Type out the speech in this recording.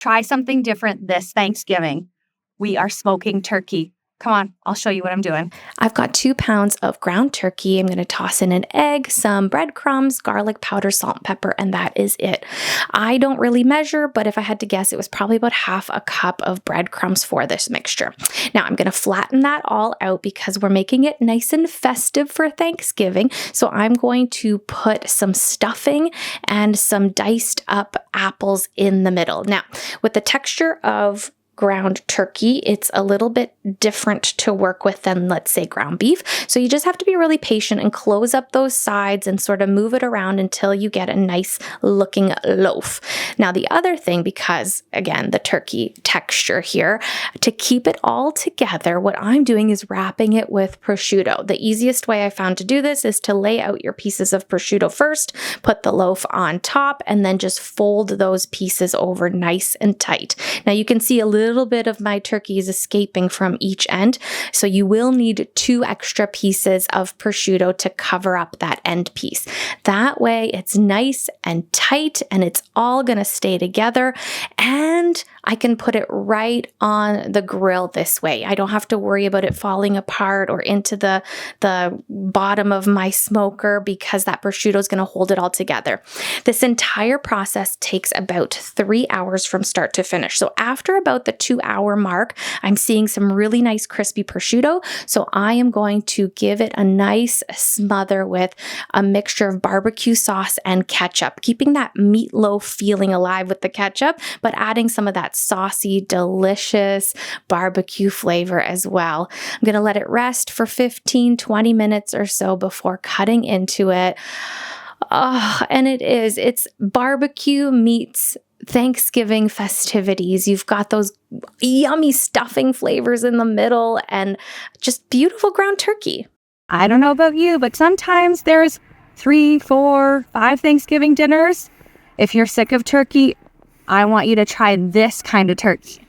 Try something different this Thanksgiving. We are smoking turkey. Come on, I'll show you what I'm doing. I've got 2 pounds of ground turkey. I'm going to toss in an egg, some breadcrumbs, garlic powder, salt, and pepper, and that is it. I don't really measure, but if I had to guess, it was probably about half a cup of breadcrumbs for this mixture. Now I'm going to flatten that all out because we're making it nice and festive for Thanksgiving. So I'm going to put some stuffing and some diced up apples in the middle. Now, with the texture of ground turkey, it's a little bit different to work with than, let's say, ground beef. So you just have to be really patient and close up those sides and sort of move it around until you get a nice looking loaf. Now, the other thing, because again, the turkey texture here, to keep it all together, what I'm doing is wrapping it with prosciutto. The easiest way I found to do this is to lay out your pieces of prosciutto first, put the loaf on top, and then just fold those pieces over nice and tight. Now you can see a little bit of my turkey is escaping from each end, so you will need 2 extra pieces of prosciutto to cover up that end piece. That way it's nice and tight and it's all gonna stay together, and I can put it right on the grill this way. I don't have to worry about it falling apart or into the bottom of my smoker because that prosciutto is going to hold it all together. This entire process takes about 3 hours from start to finish. So after about the 2-hour mark, I'm seeing some really nice crispy prosciutto. So I am going to give it a nice smother with a mixture of barbecue sauce and ketchup, keeping that meatloaf feeling alive with the ketchup, but adding some of that saucy, delicious barbecue flavor as well. I'm going to let it rest for 15-20 minutes or so before cutting into it. Oh, and it's barbecue meets Thanksgiving festivities. You've got those yummy stuffing flavors in the middle and just beautiful ground turkey. I don't know about you, but sometimes there's 3, 4, 5 Thanksgiving dinners. If you're sick of turkey, I want you to try this kind of turkey.